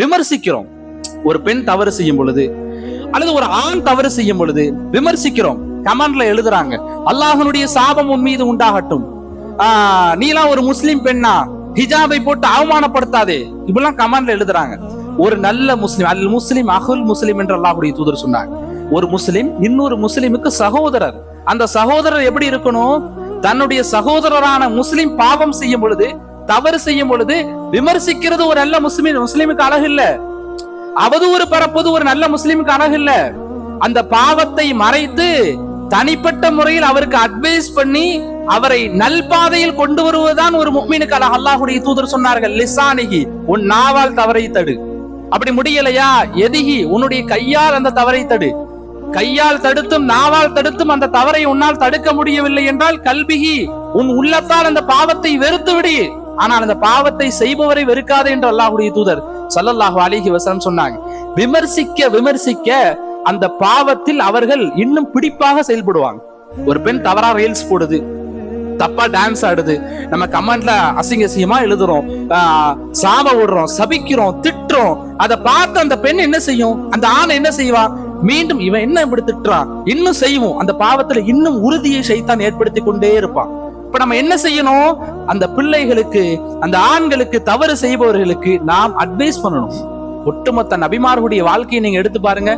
விமர்சிக்கிறோம். ஒரு பெண் தவறு செய்யும் பொழுது அல்லது ஒரு ஆண் தவறு செய்யும் பொழுது விமர்சிக்கிறோம். கமெண்ட்ல எழுதுறாங்க, அல்லாஹ்வுடைய சாபம் உன் மீது உண்டாகட்டும், நீலாம் ஒரு முஸ்லிம் பெண்ணா, ஹிஜாபை போட்டு அவமானப்படுத்தாதே, இப்படிலாம் கமெண்ட்ல எழுதுறாங்க. ஒரு நல்ல முஸ்லிம், அல் முஸ்லிம் அஹுல் முஸ்லிம் என்று அல்லாஹ்வுடைய தூதர் சொன்னாங்க. ஒரு முஸ்லிம் இன்னொரு முஸ்லிமுக்கு சகோதரர். அந்த சகோதரர் எப்படி இருக்கணும்? தன்னுடைய சகோதரரான முஸ்லிம் பாவம் செய்யும் பொழுது, தவறு செய்யும் பொழுது விமர்சிக்கிறது ஒரு நல்ல முஸ்லிமுக்கு அழகு இல்ல. அவதூறு பரப்புவது ஒரு நல்ல முஸ்லிமுக்கு அழகு இல்ல. அந்த பாவத்தை மறைத்து தனிப்பட்ட முறையில் அவருக்கு அட்வைஸ் பண்ணி அவரை நல்பாதையில் கொண்டு வருவதுதான் ஒரு முஃமினுக்கு அழகு. அல்லாஹ்வுடைய தூதர் சொன்னார்கள், லிசானிகி, உன் நாவால் தவறை தடு. அப்படி முடியலையா, எதிகி, உன்னுடைய கையால் அந்த தவறை தடு. கையால் தடுத்தும் நாவால் தடுத்தும் அந்த தவறை உன்னால் தடுக்க முடியவில்லை என்றால் கல்பிகி, உன் உள்ளத்தால் அந்த பாவத்தை வெறுத்து விடு. ஆனால் அந்த பாவத்தை செய்பவரை வெறுக்காதே என்று அல்லாஹ்வுடைய தூதர் ஸல்லல்லாஹு அலைஹி வஸல்லம் சொன்னாங்க. விமர்சிக்க விமர்சிக்க அந்த பாவத்தில் அவர்கள் இன்னும் பிடிப்பாக செயல்படுவாங்க. ஒரு பெண் தவறா ரீல்ஸ் போடுது, தப்பா டான்ஸ் ஆடுது, நம்ம கமெண்ட்ல அசிங்கமா எழுதுறோம், சாப விடுறோம், சபிக்கிறோம், திட்டுறோம். அதை பார்த்து அந்த பெண் என்ன செய்யும்? அந்த ஆண் என்ன செய்வா? மீண்டும் இவன் என்ன இப்படி திட்டுறான், இன்னும் செய்வோம். அந்த பாவத்துல இன்னும் உறுதியை ஷைத்தான் ஏற்படுத்தி கொண்டே இருப்பான். இப்ப நம்ம என்ன செய்யணும்? அந்த பிள்ளைகளுக்கு, அந்த ஆண்களுக்கு, தவறு செய்பவர்களுக்கு நாம் அட்வைஸ் பண்ணணும். ஒட்டுமொத்த நபிமார்களுடைய வாழ்க்கையை நீங்க எடுத்து பாருங்க.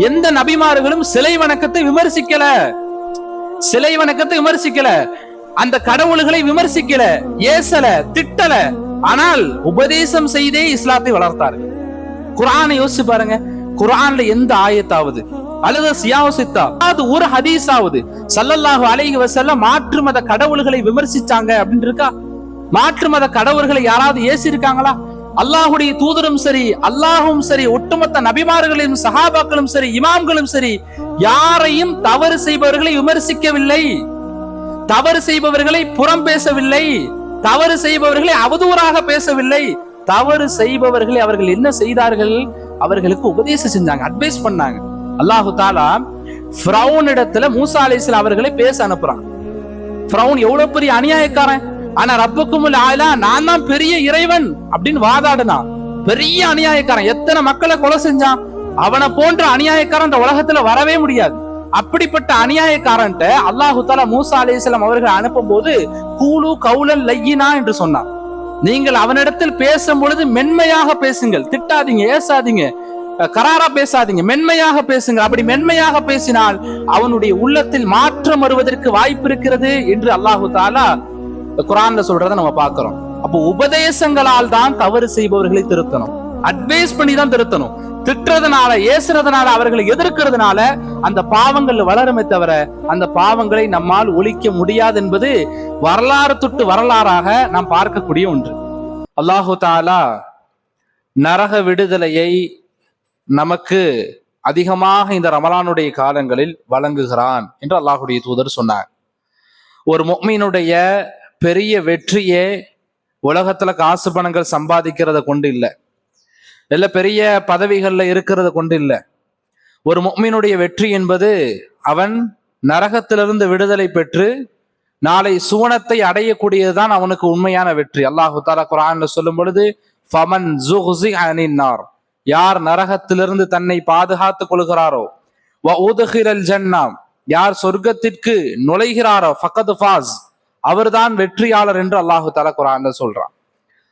எந்த நபிமார்களும் சிலை வணக்கத்தை விமர்சிக்கல, சிலை வணக்கத்தை விமர்சிக்கல, அந்த கடவுள்களை விமர்சிக்கல, ஏசல, திட்டல. ஆனால் உபதேசம் செய்தே இஸ்லாத்தை வளர்த்தாரு. குர்ஆனை யோசிச்சு பாருங்க. குர்ஆன்ல எந்த ஆயத்தாவது அல்லது சியாவசித்தா அது ஒரு ஹதீஸாவது ஸல்லல்லாஹு அலைஹி வஸல்லம் மாற்று மத கடவுள்களை விமர்சிச்சாங்க அப்படின்னு இருக்கா? மாற்று மத கடவுள்களை யாராவது ஏசி இருக்காங்களா? அல்லாஹ்வுடைய தூதரும் சரி, அல்லாஹும் சரி, ஒட்டுமொத்த நபிமார்களும் சஹாபாக்களும் சரி, இமாம்களும் சரி, யாரையும் தவறு செய்பவர்களை விமர்சிக்கவில்லை, தவறு செய்பவர்களை புறம் பேசவில்லை, தவறு செய்பவர்களை அவதூறாக பேசவில்லை. தவறு செய்பவர்களை அவர்கள் என்ன செய்தார்கள்? அவர்களுக்கு உபதேசம் செஞ்சாங்க, அட்வைஸ் பண்ணாங்க. அல்லாஹு தாலா ஃபிரௌன் இடத்துல மூசா அலைஹிஸ்ஸலாம் அவர்களை பேச அனுப்புறான். ஃபிரௌன் எவ்வளவு பெரிய அநியாயக்காரன், ஆனா ரப்புக்குமுல் ஆலா, நான் தான் பெரிய இறைவன் அப்படின்னு வாதாடுனான். பெரிய அநியாயக்காரன், எத்தனை மக்களை கொலை செஞ்சான். அவனை போன்ற அநியாயக்காரன் இந்த உலகத்துல வரவே முடியாது. அப்படிப்பட்ட அநியாயக்காரன்ட்ட அல்லாஹு தாலா மூசா அலைஹிஸ்ஸலாம் அவர்கள் அனுப்பும் போது கூலு கௌலன் லையினா என்று சொன்னான். நீங்கள் அவனிடத்தில் பேசும் பொழுது மென்மையாக பேசுங்கள், திட்டாதீங்க, ஏசாதீங்க, கராரா பேசாதீங்க, மென்மையாக பேசுங்க. அப்படி மென்மையாக பேசினால் அவனுடைய உள்ளத்தில் மாற்றம் வருவதற்கு வாய்ப்பு இருக்கிறது என்று அல்லாஹு தாலா குர்ஆன்ல சொல்றதை நம்ம பார்க்கிறோம். அப்போ உபதேசங்களால் தான் தவறு செய்பவர்களை திருத்தணும், அட்வைஸ் பண்ணி தான் திருத்தணும். திட்டுறதுனால, ஏசுறதுனால, அவர்களை எதிர்க்கிறதுனால அந்த பாவங்கள் வளருமே தவிர அந்த பாவங்களை நம்மால் ஒழிக்க முடியாது என்பது வரலாறு தொட்டு வரலாறாக நாம் பார்க்கக்கூடிய ஒன்று. அல்லாஹு தாலா நரக விடுதலையை நமக்கு அதிகமாக இந்த ரமலானுடைய காலங்களில் வழங்குகிறான் என்று அல்லாஹ்வுடைய தூதர் சொன்னார். ஒரு முஃமினுடைய பெரிய வெற்றியே உலகத்துல காசு பணங்கள் சம்பாதிக்கிறத கொண்டு இல்லை, இல்ல பெரிய பதவிகள்ல இருக்கிறத கொண்டு இல்லை. ஒரு முஃமினுடைய வெற்றி என்பது அவன் நரகத்திலிருந்து விடுதலை பெற்று நாளை சுவனத்தை அடையக்கூடியதுதான் அவனுக்கு உண்மையான வெற்றி. அல்லாஹு தஆலா குர்ஆன்ல சொல்லும் பொழுது, ஃபமன் ஸுஹ்ஸிஹ அனின் நார், யார் நரகத்திலிருந்து தன்னை பாதுகாத்துக் கொள்கிறாரோ, வ உத்கிலல் ஜன்னா, யார் சொர்க்கத்திற்கு நுழைகிறாரோ, ஃபகத் ஃபாஸ், அவர்தான் வெற்றியாளர் என்று அல்லாஹு தஆலா குர்ஆன்ல சொல்றான்.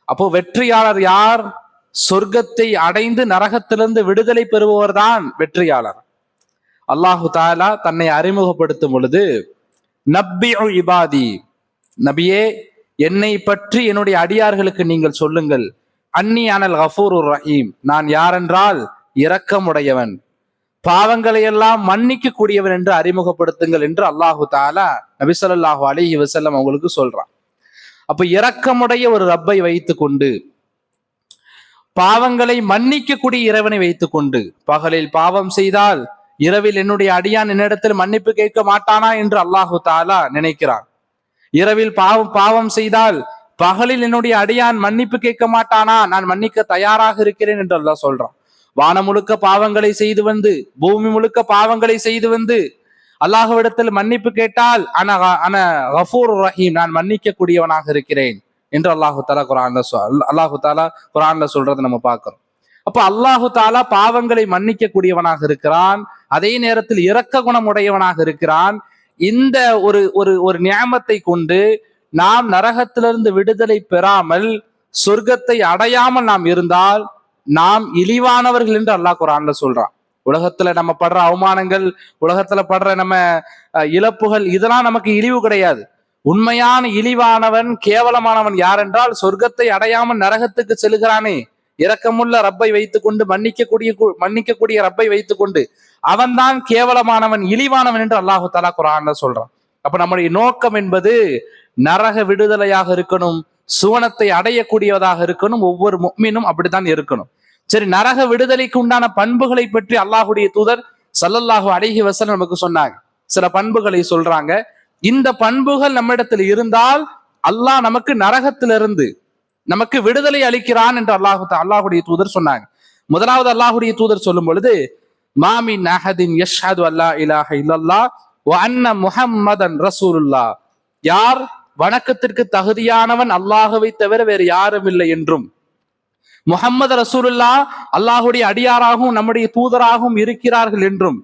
அப்போ வெற்றியாளர் யார்? சொர்க்கத்தை அடைந்து நரகத்திலிருந்து விடுதலை பெறுபவர் தான் வெற்றியாளர். அல்லாஹு தஆலா தன்னை அறிமுகப்படுத்தும் பொழுது, நப்பிஉ இபாதி, நபியே என்னை பற்றி என்னுடைய அடியார்களுக்கு நீங்கள் சொல்லுங்கள், அன்னி அனல் கஃபூருர் ரஹீம், நான் யாரென்றால் இரக்கமுடையவன், பாவங்களை எல்லாம் மன்னிக்க கூடியவன் என்று அறிமுகப்படுத்துங்கள் என்று அல்லாஹு தஆலா நபி ஸல்லல்லாஹு அலைஹி வஸல்லம் அவங்களுக்கு சொல்றான். அப்ப இரக்கமுடைய ஒரு ரப்பை வைத்துக் கொண்டு, பாவங்களை மன்னிக்க கூடிய இறைவனை வைத்துக் கொண்டு, பகலில் பாவம் செய்தால் இரவில் என்னுடைய அடியான் என்னிடத்தில் மன்னிப்பு கேட்க மாட்டானா என்று அல்லாஹு தஆலா நினைக்கிறான். இரவில் பாவம் செய்தால் பகலில் என்னுடைய அடியான் மன்னிப்பு கேட்க மாட்டானா, நான் மன்னிக்க தயாராக இருக்கிறேன் என்று அல்லாஹ் சொல்றான். வானம் முழுக்க பாவங்களை செய்து வந்து, பூமி முழுக்க பாவங்களை செய்து வந்து அல்லாஹ்விடத்தில் மன்னிப்பு கேட்டால் அன கஃபூர் ரஹீம், நான் மன்னிக்க கூடியவனாக இருக்கிறேன் என்று அல்லாஹு தஆலா குர்ஆன்ல சொல்றதை நம்ம பார்க்கிறோம். அப்ப அல்லாஹு தாலா பாவங்களை மன்னிக்க கூடியவனாக இருக்கிறான், அதே நேரத்தில் இரக்க குணம் உடையவனாக இருக்கிறான். இந்த ஒரு ஒரு ஒரு நியாமத்தை கொண்டு நாம் நரகத்திலிருந்து விடுதலை பெறாமல் சொர்க்கத்தை அடையாமல் நாம் இருந்தால் நாம் இழிவானவர்கள் என்று அல்லாஹ் குர்ஆன்ல சொல்றான். உலகத்துல நம்ம படுற அவமானங்கள், உலகத்துல படுற நம்ம இழப்புகள், இதெல்லாம் நமக்கு இழிவு கிடையாது. உண்மையான இழிவானவன், கேவலமானவன் யார் என்றால் சொர்க்கத்தை அடையாமல் நரகத்துக்கு செல்கிறானே, இரக்கமுள்ள ரப்பை வைத்துக்கொண்டு மன்னிக்கக்கூடிய ரப்பை வைத்துக்கொண்டு அவன்தான் கேவலமானவன், இழிவானவன் என்று அல்லாஹு தஆலா குர்ஆன்ல சொல்றான். அப்ப நம்முடைய நோக்கம் என்பது நரக விடுதலையாக இருக்கணும், சுவனத்தை அடையக்கூடியவதாக இருக்கணும். ஒவ்வொரு முஃமினும் அப்படித்தான் இருக்கணும். சரி, நரக விடுதலைக்கு உண்டான பண்புகளை பற்றி அல்லாஹுடைய தூதர் ஸல்லல்லாஹு அலைஹி வஸல்லம் நமக்கு சொன்னாங்க. சில பண்புகளை சொல்றாங்க. இந்த பண்புகள் நம்மிடத்தில் இருந்தால் அல்லாஹ் நமக்கு நரகத்திலிருந்து நமக்கு விடுதலை அளிக்கிறான் என்று அல்லாஹுடைய தூதர் சொன்னாங்க. முதலாவது அல்லாஹுடைய தூதர் சொல்லும் பொழுது, மாமின் அஹதின் யஷ்ஹது அல்லா இலாஹ இல்லல்லாஹ் வ அன்ன முஹம்மதன் ரசூலுல்லாஹ், யார் வணக்கத்திற்கு தகுதியானவன் அல்லாஹ்வை தவிர வேறு யாரும் இல்லை என்றும், முஹம்மது ரசூலுல்லாஹ் அல்லாஹுடைய அடியாராகவும் நம்முடைய தூதராகவும் இருக்கிறார்கள் என்றும்,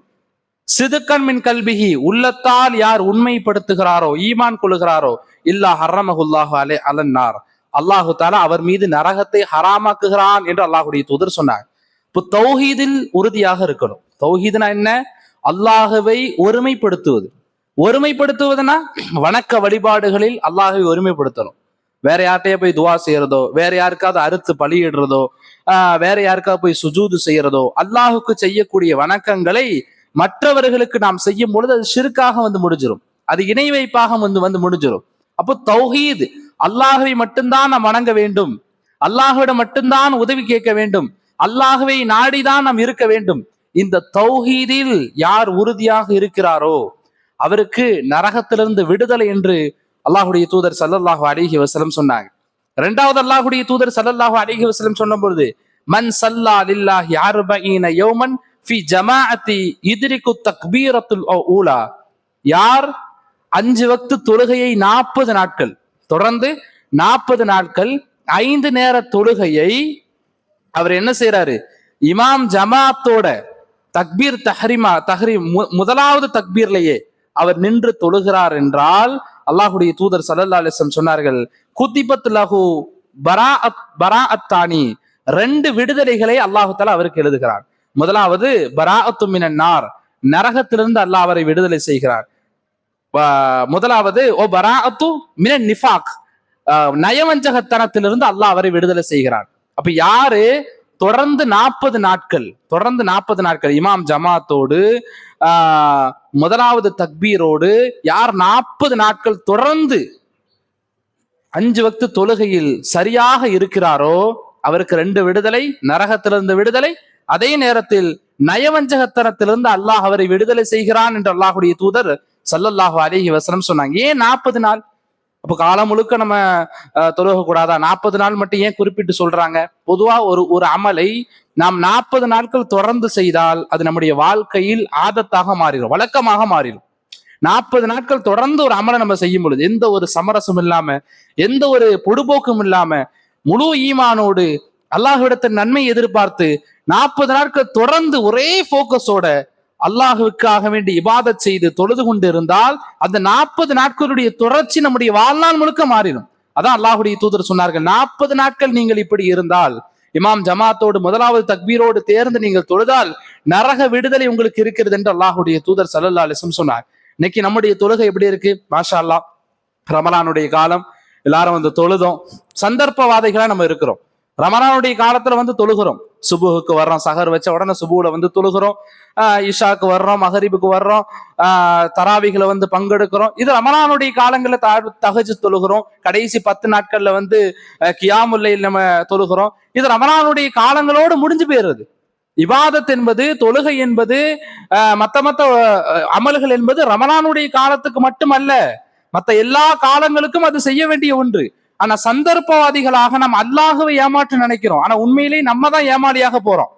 சிதுக்கன் மின் கல்பிஹி, உள்ளத்தால் யார் உண்மைப்படுத்துகிறாரோ, ஈமான் கொள்ளுகிறாரோ, இல்லா ஹர்ரமஹுல்லாஹு அலன்னார், அல்லாஹு தாலா அவர் மீது நரகத்தை ஹராமாக்குகிறான் என்று அல்லாஹுடைய தூதர் சொன்னார். இப்போ தௌஹீதில் உறுதியாக இருக்கணும். தௌஹீதுனா என்ன? அல்லாஹுவை ஒருமைப்படுத்துவது. ஒருமைப்படுத்துவதுனா வணக்க வழிபாடுகளில் அல்லாஹுவை ஒருமைப்படுத்தணும். வேற யார்கிட்டயே போய் துவா செய்யறதோ, வேற யாருக்காவது அறுத்து பலியிடுறதோ, வேற யாருக்காவது போய் சுஜூது செய்யறதோ, அல்லாஹுக்கு செய்யக்கூடிய வணக்கங்களை மற்றவர்களுக்கு நாம் செய்யும் பொழுது அது ஷிர்காக வந்து முடிஞ்சிடும், அது இணை வைப்பாக வந்து முடிஞ்சிடும். அப்போ தௌஹீத், அல்லாஹுவை மட்டும்தான் நாம் வணங்க வேண்டும், அல்லாஹுவிடம் மட்டும்தான் உதவி கேட்க வேண்டும், அல்லாஹுவை நாடிதான் நாம் இருக்க வேண்டும். இந்த தௌஹீதில் யார் உறுதியாக இருக்கிறாரோ அவருக்கு நரகத்திலிருந்து விடுதலை என்று அல்லாஹுடைய தூதர் ஸல்லல்லாஹு அலைஹி வஸல்லம் சொன்னாங்க. இரண்டாவது அல்லாஹுடைய தூதர் ஸல்லல்லாஹு அலைஹி வஸல்லம் சொன்ன பொழுது, மன் ஸல்லா லில்லாஹி 40 யௌமன் ஃபி ஜமாஅத்தி யுத்ரிகு தக்பீரத்துல் ஊலா, யார் 5 வக்து தொழுகையை 40 நாட்கள் தொடர்ந்து 40 நாட்கள் 5 நேர தொழுகையை அவர் என்ன செய்யறாரு, இமாம் ஜமாத்தோட தக்பீர் தஹ்ரீம் முதலாவது தக்பீர்லயே அவர் நின்று தொழுகிறார் என்றால் அல்லாஹுடைய தூதர் ஸல்லல்லாஹு அலைஹி வஸல்லம் சொன்னார்கள், குதிபத் லஹு பராஅத்தானி, 2 விடுதலைகளை அல்லாஹு தஆலா அவருக்கு எழுதுகிறார். முதலாவது பராஅத்து மினன் நார், நரகத்திலிருந்து அல்லாஹ் அவரை விடுதலை செய்கிறார். முதலாவது ஓ பராஅத்து மினன் நிஃபாக், நயவஞ்சகத்தனத்திலிருந்து அல்லாஹ் அவரை விடுதலை செய்கிறார். அப்ப யாரு தொடர்ந்து 40 நாட்கள் இமாம் ஜமாத்தோடு முதலாவது தக்பீரோடு யார் 40 நாட்கள் தொடர்ந்து 5 வக்து தொழுகையில் சரியாக இருக்கிறாரோ அவருக்கு 2 விடுதலை, நரகத்திலிருந்து விடுதலை, அதே நேரத்தில் நயவஞ்சகத்தனத்திலிருந்து அல்லாஹ் அவரை விடுதலை செய்கிறான் என்று அல்லாஹுடைய தூதர் ஸல்லல்லாஹு அலைஹி வஸல்லம் சொன்னாங்க. ஏன் 40 நாள்? அப்ப காலம் முழுக்க நம்ம தொழுக கூடாதா? 40 நாள் மட்டும் ஏன் குறிப்பிட்டு சொல்றாங்க? பொதுவா ஒரு அமலை நாம் 40 நாட்கள் தொடர்ந்து செய்தால் அது நம்முடைய வாழ்க்கையில் ஆதத்தாக மாறிடும், வழக்கமாக மாறிடும். 40 நாட்கள் தொடர்ந்து ஒரு அமலை நம்ம செய்யும் பொழுது எந்த ஒரு சமரசம் இல்லாம, எந்த ஒரு பொடுபோக்கும் இல்லாம, முழு ஈமானோடு அல்லாஹ்விடத்தின் நன்மை எதிர்பார்த்து 40 நாட்கள் தொடர்ந்து ஒரே போக்கஸோட அல்லாஹுக்காக வேண்டி இபாதத் செய்து தொழுது கொண்டு இருந்தால் அந்த 40 நாட்களுடைய தொடர்ச்சி நம்முடைய வாழ்நாள் முழுக்க மாறிடும். அதான் அல்லாஹுடைய தூதர் சொன்னார்கள், 40 நாட்கள் நீங்கள் இப்படி இருந்தால், இமாம் ஜமாத்தோடு முதலாவது தக்பீரோடு தேர்ந்து நீங்கள் தொழுதால் நரக விடுதலை உங்களுக்கு இருக்கிறது என்று அல்லாஹுடைய தூதர் ஸல்லல்லாஹு அலைஹி வஸல்லம் சொன்னார். இன்னைக்கு நம்முடைய தொழுகை எப்படி இருக்கு? மாஷா அல்லாஹ், ரமலானுடைய காலம், எல்லாரும் வந்து தொழுதோம். சந்தர்ப்பவாதிகளா நம்ம இருக்கிறோம். ரமலானுடைய காலத்துல வந்து தொழுகிறோம், சுபுஹுக்கு வர்றோம், சஹர் வச்ச உடனே சுபுல வந்து தொழுகிறோம், இஷாக்கு வர்றோம், மகரிபுக்கு வர்றோம், தராவிகளை வந்து பங்கெடுக்கிறோம். இது ரமலானுடைய காலங்களில் தஹஜ் தொழுகிறோம். கடைசி 10 நாட்கள்ல வந்து கியாமுல்லைல் நம்ம தொழுகிறோம். இது ரமலானுடைய காலங்களோடு முடிஞ்சு போயிடுறது. இபாதத் என்பது, தொழுகை என்பது, மத்த அமல்கள் என்பது ரமலானுடைய காலத்துக்கு மட்டுமல்ல, மற்ற எல்லா காலங்களுக்கும் அது செய்ய வேண்டிய ஒன்று. ஆனா சந்தர்ப்பவாதிகளாக நம்ம அல்லாஹ்வை ஏமாற்ற நினைக்கிறோம். ஆனா உண்மையிலேயே நம்ம தான் ஏமாளியாக போறோம்.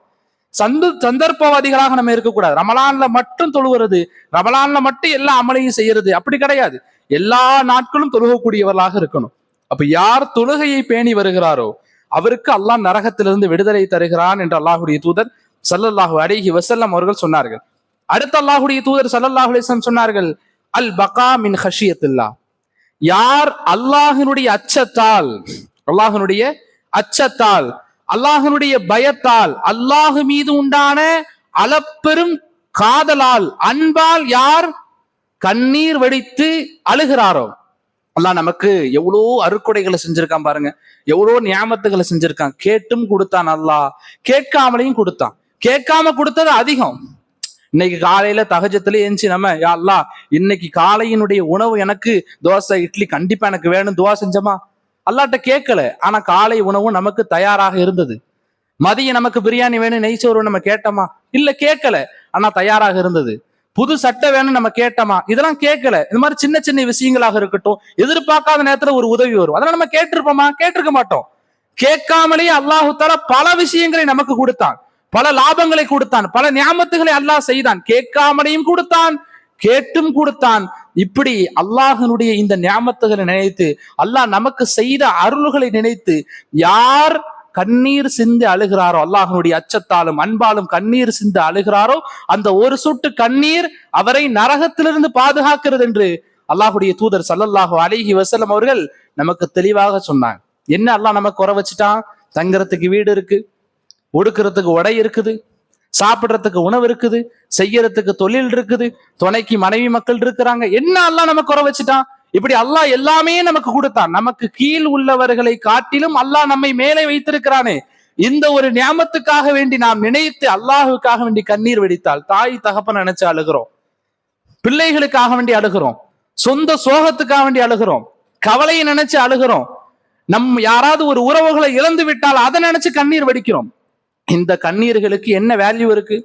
சந்தர்ப்பவாதிகளாக நம்ம இருக்கக்கூடாது. ரமலான்ல மட்டும் தொழுகிறது, ரமலான்ல மட்டும் எல்லா அமலையும் செய்யறது அப்படி கிடையாது. எல்லா நாட்களும் தொழுகக்கூடியவர்களாக இருக்கணும். அப்ப யார் தொழுகையை பேணி வருகிறாரோ அவருக்கு அல்லாஹ் நரகத்திலிருந்து விடுதலை தருகிறான் என்று அல்லாஹுடைய தூதர் ஸல்லல்லாஹு அலைஹி வஸல்லம் அவர்கள் சொன்னார்கள். அடுத்து அல்லாஹுடைய தூதர் ஸல்லல்லாஹு அலைஹி வஸல்லம் சொன்னார்கள், அல் பகா மின் ஹஷியத்தில்லாஹ், யார் அல்லாஹ்வினுடைய அச்சத்தால், அல்லாஹ்வினுடைய அச்சத்தால், அல்லாஹ்வினுடைய பயத்தால், அல்லாஹ் மீது உண்டான அளப்பெரும் காதலால், அன்பால் யார் கண்ணீர் வடித்து அழுகிறாரோ, அல்லாஹ் நமக்கு எவ்வளோ அருக்குடைகளை செஞ்சிருக்கான் பாருங்க, எவ்வளோ நியாமத்துகளை செஞ்சிருக்கான். கேட்டும் கொடுத்தான் அல்லாஹ், கேட்காமலையும் கொடுத்தான். கேட்காம கொடுத்தது அதிகம். இன்னைக்கு காலையில தஹஜ்ஜத்துல ஏஞ்சி நம்ம, யா அல்லாஹ் இன்னைக்கு காலையினுடைய உணவு எனக்கு தோசை இட்லி கண்டிப்பா எனக்கு வேணும் துவா செஞ்சோமா? அல்லாஹ்ட்ட கேட்கல, ஆனா காலை உணவு நமக்கு தயாராக இருந்தது. மதியம் நமக்கு பிரியாணி வேணும் நெய்ச்சோறு நம்ம கேட்டோமா? இல்ல கேட்கல, ஆனா தயாராக இருந்தது. புது சட்டை வேணும் நம்ம கேட்டோமா? இதெல்லாம் கேட்கல. இந்த மாதிரி சின்ன சின்ன விஷயங்களாக இருக்கட்டும், எதிர்பார்க்காத நேரத்துல ஒரு உதவி வரும், அதெல்லாம் நம்ம கேட்டிருப்போமா? கேட்டிருக்க மாட்டோம். கேட்காமலேயே அல்லாஹு தஆலா பல விஷயங்களை நமக்கு கொடுத்தான், பல லாபங்களை கொடுத்தான், பல நியாமத்துகளை அல்லாஹ் செய்தான். கேட்காமலையும் கொடுத்தான், கேட்டும் கொடுத்தான். இப்படி அல்லாஹ்வினுடைய இந்த நியாமத்துகளை நினைத்து, அல்லாஹ் நமக்கு செய்த அருள்களை நினைத்து யார் கண்ணீர் சிந்து அழுகிறாரோ, அல்லாஹ்வினுடைய அச்சத்தாலும் அன்பாலும் கண்ணீர் சிந்து அழுகிறாரோ, அந்த ஒரு சொட்டு கண்ணீர் அவரை நரகத்திலிருந்து பாதுகாக்கிறது என்று அல்லாஹ்வுடைய தூதர் ஸல்லல்லாஹு அலைஹி வஸல்லம் அவர்கள் நமக்கு தெளிவாக சொன்னாங்க. என்ன அல்லாஹ் நமக்கு குறை வச்சுட்டான்? தங்கறதுக்கு வீடு இருக்கு, உடுக்கிறதுக்கு உடை இருக்குது, சாப்பிடுறதுக்கு உணவு இருக்குது, செய்யறதுக்கு தொழில் இருக்குது, துணைக்கு மனைவி மக்கள் இருக்கிறாங்க. என்ன அல்லாஹ் நமக்கு குறை வச்சுட்டான்? இப்படி அல்லாஹ் எல்லாமே நமக்கு கொடுத்தான். நமக்கு கீழ் உள்ளவர்களை காட்டிலும் அல்லாஹ் நம்மை மேலே வைத்திருக்கிறானே, இந்த ஒரு நியாமத்துக்காக வேண்டி நாம் நினைத்து அல்லாஹுக்காக வேண்டி கண்ணீர் வெடித்தால், தாய் தகப்பன் நினைச்சு அழுகிறோம், பிள்ளைகளுக்காக வேண்டி அழுகிறோம், சொந்த சோகத்துக்காக வேண்டி அழுகிறோம், கவலையை நினைச்சு அழுகிறோம், யாராவது ஒரு உறவுகளை இழந்து விட்டால் அதை நினைச்சு கண்ணீர் வடிக்கிறோம். இந்த கண்ணீர்களுக்கு என்ன வேல்யூ இருக்கு?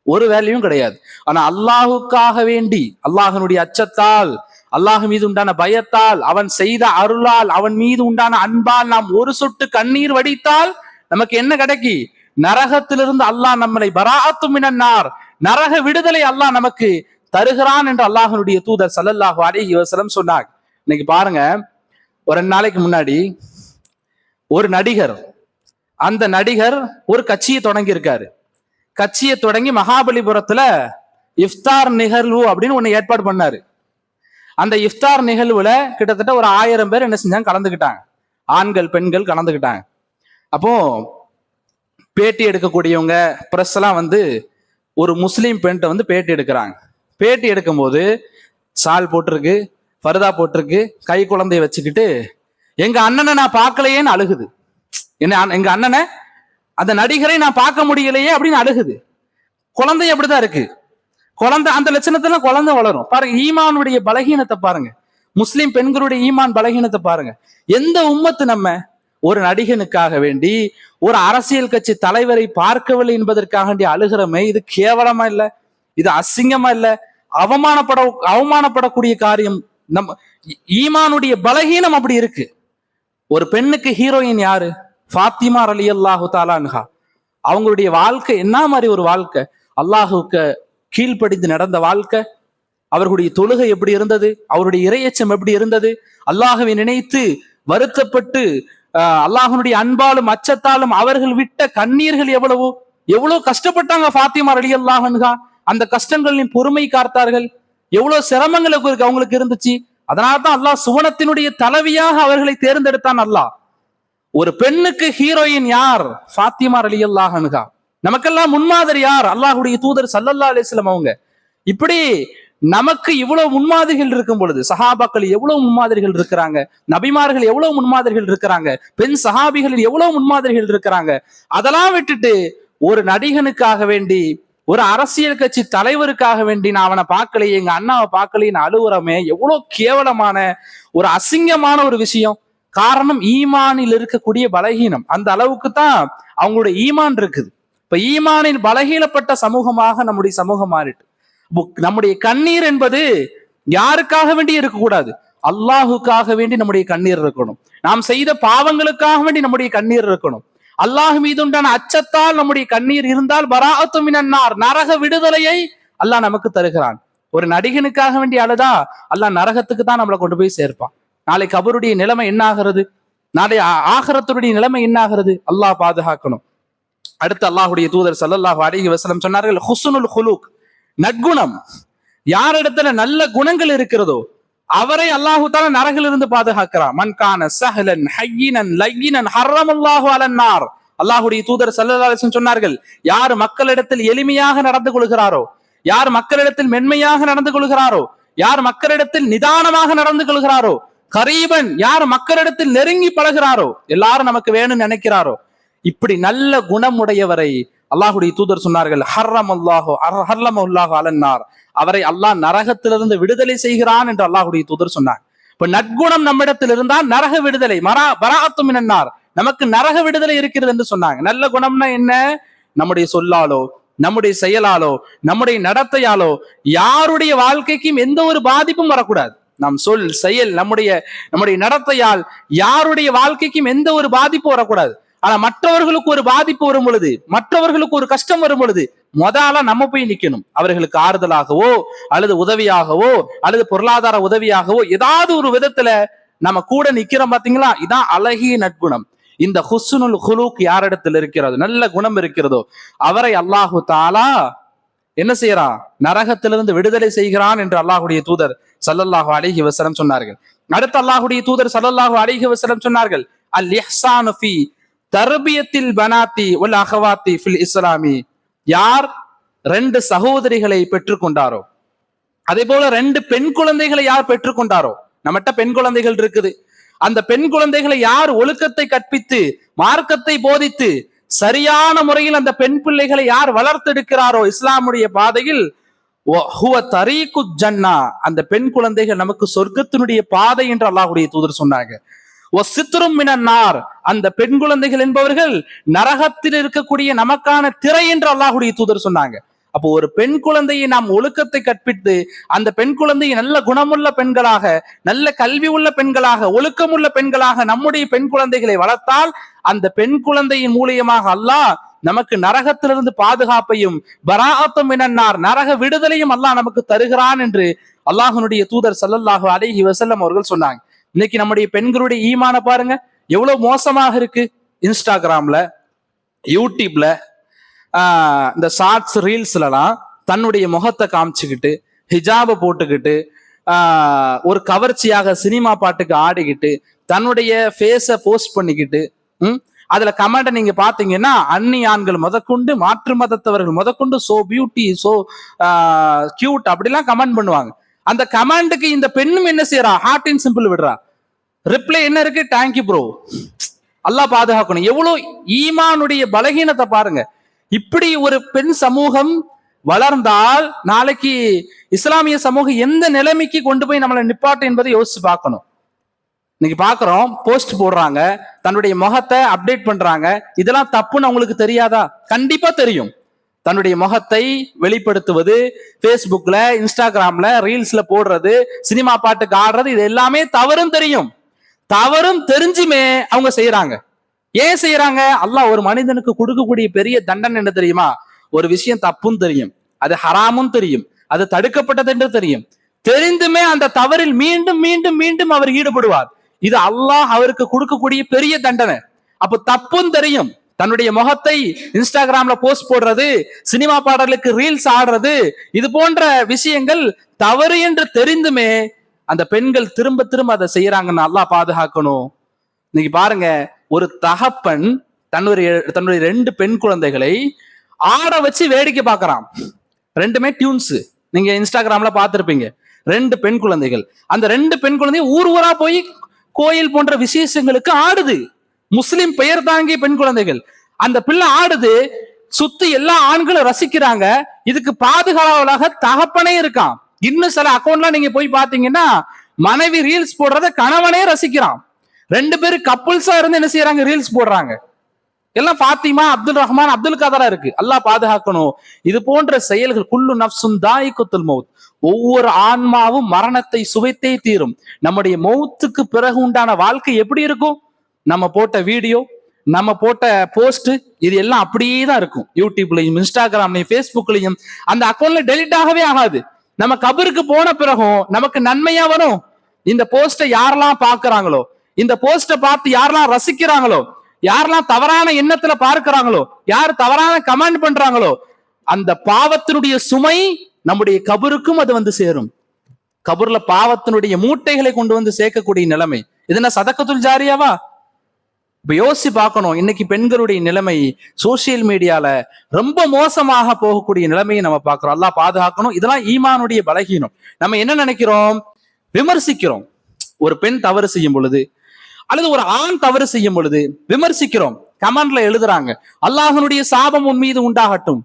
ஒரு வேல்யூவும் கிடையாது. ஆனா அல்லாஹுக்காக வேண்டி, அல்லாஹனுடைய அச்சத்தால், அல்லாஹ் மீது உண்டான பயத்தால், அவன் செய்த அருளால், அவன் மீது உண்டான அன்பால் நாம் ஒரு சொட்டு கண்ணீர் வடித்தால் நமக்கு என்ன கிடைக்கி? நரகத்திலிருந்து அல்லாஹ் நம்மளை பராஅத்து மினன்னார், நரக விடுதலை அல்லாஹ் நமக்கு தருகிறான் என்று அல்லாஹ்வுடைய தூதர் ஸல்லல்லாஹு அலைஹி வஸல்லம் சொன்னார். இன்னைக்கு பாருங்க, ஒரு 2 நாளைக்கு முன்னாடி ஒரு நடிகர், அந்த நடிகர் ஒரு கட்சியை தொடங்கி இருக்காரு. கட்சியை தொடங்கி மகாபலிபுரத்துல இஃப்தார் நிகழ்வு அப்படின்னு ஒண்ணு ஏற்பாடு பண்ணாரு. அந்த இஃப்தார் நிகழ்வுல கிட்டத்தட்ட ஒரு 1000 பேர் என்ன செஞ்சாங்க? கலந்துக்கிட்டாங்க. ஆண்கள் பெண்கள் கலந்துக்கிட்டாங்க. அப்போ பேட்டி எடுக்கக்கூடியவங்க பிரஸ் எல்லாம் வந்து ஒரு முஸ்லீம் பெண்கிட்ட வந்து பேட்டி எடுக்கிறாங்க. பேட்டி எடுக்கும்போது சால் போட்டிருக்கு, ஃபர்தா போட்டிருக்கு, கை குழந்தைய வச்சுக்கிட்டு எங்க அண்ணனை நான் பார்க்கலையேன்னு அழுகுது. என்ன, எங்க அண்ணனை, அந்த நடிகரை நான் பார்க்க முடியலையே அப்படின்னு அழுகுது. குழந்தை அப்படிதான் இருக்கு. குழந்தை அந்த லட்சணத்துல குழந்தை வளரும். பாருங்க, ஈமானுடைய பலகீனத்தை பாருங்க, முஸ்லிம் பெண்களுடைய ஈமான் பலகீனத்தை பாருங்க. எந்த உம்மத்து நம்ம ஒரு நடிகனுக்காக வேண்டி, ஒரு அரசியல் கட்சி தலைவரை பார்க்கவில்லை என்பதற்காக வேண்டி அழுகிறமே, இது கேவலமா இல்ல? இது அசிங்கமா இல்ல? அவமானப்படக்கூடிய காரியம். நம்ம ஈமானுடைய பலகீனம் அப்படி இருக்கு. ஒரு பெண்ணுக்கு ஹீரோயின் யாரு? ஃபாத்திமா ரலியல்லாஹு தஆலா அன்ஹா. அவங்களுடைய வாழ்க்கை என்ன மாதிரி ஒரு வாழ்க்கை? அல்லாஹுக்கு கீழ்ப்படிந்து நடந்த வாழ்க்கை. அவர்களுடைய தொழுகை எப்படி இருந்தது? அவருடைய இறையச்சம் எப்படி இருந்தது? அல்லாஹுவை நினைத்து வருத்தப்பட்டு அல்லாஹனுடைய அன்பாலும் அச்சத்தாலும் அவர்கள் விட்ட கண்ணீர்கள் எவ்வளவு கஷ்டப்பட்டாங்க ஃபாத்திமா ரலியல்லாஹு அன்ஹா. அந்த கஷ்டங்களின் பொறுமை காத்தார்கள். எவ்வளவு சிரமங்களுக்கு அவங்களுக்கு இருந்துச்சு. அதனால்தான் அல்லாஹ் சுவனத்தினுடைய தலைவியாக அவர்களை தேர்ந்தெடுத்தான் அல்லாஹ். ஒரு பெண்ணுக்கு ஹீரோயின் யார்? ஃபாத்திமா ரலியல்லாஹு அன்ஹா. நமக்கெல்லாம் முன்மாதிரி யார்? அல்லாஹ்வுடைய தூதர் ஸல்லல்லாஹு அலைஹி வஸல்லம் அவங்க. இப்படி நமக்கு இவ்வளவு முன்மாதிரிகள் இருக்கும் பொழுது, சஹாபாக்கள் எவ்வளவு முன்மாதிரிகள் இருக்கிறாங்க, நபிமார்கள் எவ்வளவு முன்மாதிரிகள் இருக்கிறாங்க, பெண் சஹாபிகளில் எவ்வளவு முன்மாதிரிகள் இருக்கிறாங்க. அதெல்லாம் விட்டுட்டு ஒரு நடிகனுக்காக வேண்டி, ஒரு அரசியல் கட்சி தலைவருக்காக வேண்டி நான் அவனை பார்க்கலையே, எங்க அண்ணாவை பார்க்கலைன்னு அழுகுறமே, எவ்வளவு கேவலமான ஒரு அசிங்கமான ஒரு விஷயம். காரணம் ஈமானில் இருக்கக்கூடிய பலகீனம். அந்த அளவுக்கு தான் அவங்களுடைய ஈமான் இருக்குது. இப்ப ஈமானில் பலகீனப்பட்ட சமூகமாக நம்முடைய சமூகம் மாறிட்டு, நம்முடைய கண்ணீர் என்பது யாருக்காக வேண்டி இருக்கக்கூடாது, அல்லாஹுக்காக வேண்டி நம்முடைய கண்ணீர் இருக்கணும். நாம் செய்த பாவங்களுக்காக வேண்டி நம்முடைய கண்ணீர் இருக்கணும். அல்லாஹ் மீது உண்டான அச்சத்தால் நம்முடைய கண்ணீர் இருந்தால் பராஅத்து மினன்னார், நரக விடுதலையை அல்லாஹ் நமக்கு தருகிறான். ஒரு நடிகனுக்காக வேண்டி அழுதா அல்லாஹ் நரகத்துக்கு தான் நம்மளை கொண்டு போய் சேர்ப்பான். நாளைக்கு கபருடைய நிலைமை என்ன ஆகிறது? நாளை ஆகிரத்துடைய நிலைமை என்ன ஆகிறது? அல்லாஹ் பாதுகாக்கணும். அடுத்து அல்லாஹுடைய தூதர் ஸல்லல்லாஹு அலைஹி வஸல்லம் சொன்னார்கள், ஹுஸ்னுல் குலூக், நற்குணம். யாரிடத்துல நல்ல குணங்கள் இருக்கிறதோ அவரை அல்லாஹு தஆலா நரகிலிருந்து பாதுகாக்கிறான். மன் கான சஹலன் ஹய்யினன் லய்யினன் ஹர்ரமல்லாஹு அலன்னார். அல்லாஹுடைய தூதர் ஸல்லல்லாஹு அலைஹி வஸல்லம் சொன்னார்கள், யார் மக்களிடத்தில் எளிமையாக நடந்து கொள்கிறாரோ, யார் மக்களிடத்தில் மென்மையாக நடந்து கொள்கிறாரோ, யார் மக்களிடத்தில் நிதானமாக நடந்து கொள்கிறாரோ, கரீபன், யார் மக்களிடத்தில் நெருங்கி பழகிறாரோ, எல்லாரும் நமக்கு வேணும்னு நினைக்கிறாரோ, இப்படி நல்ல குணமுடையவரை அல்லாஹுடைய தூதர் சொன்னார்கள், ஹர்ரமல்லாஹு அலன்னார், அவரை அல்லாஹ் நரகத்திலிருந்து விடுதலை செய்கிறான் என்று அல்லாஹுடைய தூதர் சொன்னார். இப்ப நற்குணம் நம்மிடத்தில் இருந்தால் நரக விடுதலை, பராஅத்து மினன்னார், நமக்கு நரக விடுதலை இருக்கிறது என்று சொன்னாங்க. நல்ல குணம்னா என்ன? நம்முடைய சொல்லாலோ, நம்முடைய செயலாலோ, நம்முடைய நடத்தையாலோ யாருடைய வாழ்க்கைக்கும் எந்த ஒரு பாதிப்பும் வரக்கூடாது. நம் சொல் செயல் நம்முடைய நடத்தையால் யாருடைய வாழ்க்கைக்கும் எந்த ஒரு பாதிப்பும் வரக்கூடாது. ஆனா மற்றவர்களுக்கு ஒரு பாதிப்பு வரும் பொழுது, மற்றவர்களுக்கு ஒரு கஷ்டம் வரும் பொழுது முதல்ல நம்ம போய் நிக்கணும். அவர்களுக்கு ஆறுதலாகவோ அல்லது உதவியாகவோ அல்லது பொருளாதார உதவியாகவோ ஏதாவது ஒரு விதத்துல நம்ம கூட நிக்கிறோம். பாத்தீங்களா? இதான் அழகிய நற்குணம். இந்த ஹுஸ்னுல் குலூக் யாரிடத்தில் இருக்கிறதோ, நல்ல குணம் இருக்கிறதோ, அவரை அல்லாஹு தஆலா என்ன செய்யறான்? நரகத்திலிருந்து விடுதலை செய்கிறான் என்று அல்லாஹுடைய தூதர் ஸல்லல்லாஹு அலைஹி வஸல்லம் சொன்னார்கள். அடுத்து அல்லாஹுடைய தூதர் ஸல்லல்லாஹு அலைஹி வஸல்லம் சொன்னார்கள், அல் இஹ்சானு ஃபீ தர்பியத்தில் பனாத்தி வல் அகவாத்தி ஃபில் இஸ்லாமி. யார் 2 சகோதரிகளை பெற்றுக்கொண்டாரோ, அதே போல 2 பெண் குழந்தைகளை யார் பெற்றுக்கொண்டாரோ, நம்மகிட்ட பெண் குழந்தைகள் இருக்குது, அந்த பெண் குழந்தைகளை யார் ஒழுக்கத்தை கற்பித்து மார்க்கத்தை போதித்து சரியான முறையில் அந்த பெண் பிள்ளைகளை யார் வளர்த்தெடுக்கிறாரோ இஸ்லாமுடைய பாதையில், அந்த பெண் குழந்தைகள் நமக்கு சொர்க்கத்தினுடைய பாதை என்று அல்லாஹ்வுடைய தூதர் சொன்னாங்க. அந்த பெண் குழந்தைகள் என்பவர்கள் நரகத்தில் இருக்கக்கூடிய நமக்கான திரை என்று அல்லாஹ்வுடைய தூதர் சொன்னாங்க. அப்போ ஒரு பெண் குழந்தையை நாம் ஒழுக்கத்தை கற்பித்து அந்த பெண் குழந்தையை நல்ல குணமுள்ள பெண்களாக, நல்ல கல்வி உள்ள பெண்களாக, ஒழுக்கமுள்ள பெண்களாக நம்முடைய பெண் குழந்தைகளை வளர்த்தால் அந்த பெண் குழந்தையின் மூலியமாக அல்லாஹ் நமக்கு நரகத்திலிருந்து பாதுகாப்பையும் பராஅத்தும் மினன்னார், நரக விடுதலையும் அல்லாஹ் நமக்கு தருகிறான் என்று அல்லாஹ்வுடைய தூதர் ஸல்லல்லாஹு அலைஹி வஸல்லம் அவர்கள் சொன்னாங்க. இன்னைக்கு நம்முடைய பெண்களுடைய ஈமான பாருங்க எவ்வளவு மோசமாக இருக்கு. இன்ஸ்டாகிராம்ல, யூடியூப்ல, இந்த ஷார்ட்ஸ் ரீல்ஸ்லாம் தன்னுடைய முகத்தை காமிச்சுக்கிட்டு, ஹிஜாபை போட்டுக்கிட்டு, ஒரு கவர்ச்சியாக சினிமா பாட்டுக்கு ஆடிக்கிட்டு, தன்னுடைய ஃபேஸை போஸ்ட் பண்ணிக்கிட்டு, அதுல கமெண்ட் நீங்க பாத்தீங்கன்னா அந்நிய ஆண்கள் முதற்கொண்டு மாற்று மதத்தவர்கள் முதற்கொண்டு சோ பியூட்டி, சோ கியூட் அப்படிலாம் கமெண்ட் பண்ணுவாங்க. அந்த கமெண்ட்டுக்கு இந்த பெண்ணும் என்ன செய்யறா? ஹார்ட் அண்ட் சிம்பிள் விடுறா. ரிப்ளை என்ன இருக்கு? Thank you bro. அல்லாஹ் பாதுகாக்கணும். எவ்வளவு ஈமானுடைய பலகீனத்தை பாருங்க. இப்படி ஒரு பெண் சமூகம் வளர்ந்தால் நாளைக்கு இஸ்லாமிய சமூகம் எந்த நிலைமைக்கு கொண்டு போய் நம்மளை நிப்பாட்டு என்பதை யோசிச்சு பார்க்கணும். இன்னைக்கு பாக்குறோம், போஸ்ட் போடுறாங்க, தன்னுடைய முகத்தை அப்டேட் பண்றாங்க. இதெல்லாம் தப்புன்னு அவங்களுக்கு தெரியாதா? கண்டிப்பா தெரியும். தன்னுடைய முகத்தை வெளிப்படுத்துவது, பேஸ்புக்ல, இன்ஸ்டாகிராம்ல, ரீல்ஸ்ல போடுறது, சினிமா பாட்டுக்கு ஆடுறது, இது எல்லாமே தவறும் தெரியும். தவறும் தெரிஞ்சுமே அவங்க செய்யறாங்க. ஏன் செய்யறாங்க? அல்லாஹ் ஒரு மனிதனுக்கு கொடுக்கக்கூடிய பெரிய தண்டனை என்ன தெரியுமா? ஒரு விஷயம் தப்பும் தெரியும், அது ஹராமும் தெரியும், அது தடுக்கப்பட்டது என்று தெரியும், தெரிந்துமே அந்த தவறில் மீண்டும் மீண்டும் மீண்டும் அவர் ஈடுபடுவார். இது அல்லாஹ் அவருக்கு கொடுக்கக்கூடிய பெரிய தண்டனை. அப்ப தப்பும் தெரியும், தன்னுடைய முகத்தை இன்ஸ்டாகிராம்ல போஸ்ட் போடுறது, சினிமா பாடலுக்கு ரீல்ஸ் ஆடுறது, இது போன்ற விஷயங்கள் தவறு என்று தெரிந்துமே அந்த பெண்கள் திரும்ப திரும்ப அதை செய்யறாங்கன்னு அல்லாஹ் பாதுகாக்கணும். இன்னைக்கு பாருங்க, ஒரு தகப்பன் தன்னுடைய 2 பெண் குழந்தைகளை ஆட வச்சு வேடிக்கை பார்க்கறான். 2மே டியூன்ஸ். நீங்க இன்ஸ்டாகிராம்ல பார்த்திருப்பீங்க. 2 பெண் குழந்தைகள். அந்த 2 பெண் குழந்தை ஊர் ஊரா போய் கோயில் போன்ற விசேஷங்களுக்கு ஆடுது. முஸ்லிம் பெயர் தாங்கிய பெண் குழந்தைகள். அந்த பிள்ளை ஆடுது, சுத்தி எல்லா ஆண்களும் ரசிக்கிறாங்க. இதுக்கு பாதுகாவலாக தகப்பனே இருக்கான். இன்னும் சில அக்கௌண்ட்லாம் நீங்க போய் பாத்தீங்கன்னா மனைவி ரீல்ஸ் போடுறத கணவனே ரசிக்கிறான். 2 பேரும் கப்புள்ஸா இருந்து என்ன செய்யறாங்க? ரீல்ஸ் போடுறாங்க. எல்லாம் பாத்திமா, அப்துல் ரஹ்மான், அப்துல் கதரா இருக்கு. அல்லாஹ் பாதுகாக்கணும். இது போன்ற செயல்கள், குல்லு நஃப்சுன் தாயிகத்துல் மௌத், ஒவ்வொரு ஆன்மாவும் மரணத்தை சுவைத்தே தீரும். நம்முடைய மௌத்துக்கு பிறகு உண்டான வாழ்க்கை எப்படி இருக்கும்? நம்ம போட்ட வீடியோ, நம்ம போட்ட போஸ்ட், இது எல்லாம் அப்படியே தான் இருக்கும். யூடியூப்லயும், இன்ஸ்டாகிராம்லயும், பேஸ்புக்லயும் அந்த அக்கௌண்ட்ல டெலிட் ஆகவே ஆகாது. நம்ம கபருக்கு போன பிறகும் நமக்கு நன்மையா வரும். இந்த போஸ்டை யாரெல்லாம் பாக்குறாங்களோ, இந்த போஸ்ட பார்த்து யாரெல்லாம் ரசிக்கிறாங்களோ, யாரெல்லாம் தவறான எண்ணத்துல பார்க்கிறாங்களோ, யார் தவறான கமெண்ட் பண்றாங்களோ, அந்த பாவத்தினுடைய சுமை நம்முடைய கபருக்கும் அது வந்து சேரும். கபூர்ல பாவத்தினுடைய மூட்டைகளை கொண்டு வந்து சேர்க்கக்கூடிய நிலைமை. இது என்ன சதக்கத்துல் ஜாரியாவா? இப்ப யோசிச்சு பார்க்கணும். இன்னைக்கு பெண்களுடைய நிலைமை சோசியல் மீடியால ரொம்ப மோசமாக போகக்கூடிய நிலைமையை நம்ம பார்க்கிறோம். அல்லாஹ் பாதுகாக்கணும். இதெல்லாம் ஈமானுடைய பலகீனம். நம்ம என்ன நினைக்கிறோம்? விமர்சிக்கிறோம். ஒரு பெண் தவறு செய்யும் பொழுது அல்லது ஒரு ஆண் தவறு செய்யும் பொழுது விமர்சிக்கிறோம். கமெண்ட்ல எழுதுறாங்க, அல்லாஹ்வுடைய சாபம் உன் மீது உண்டாகட்டும்,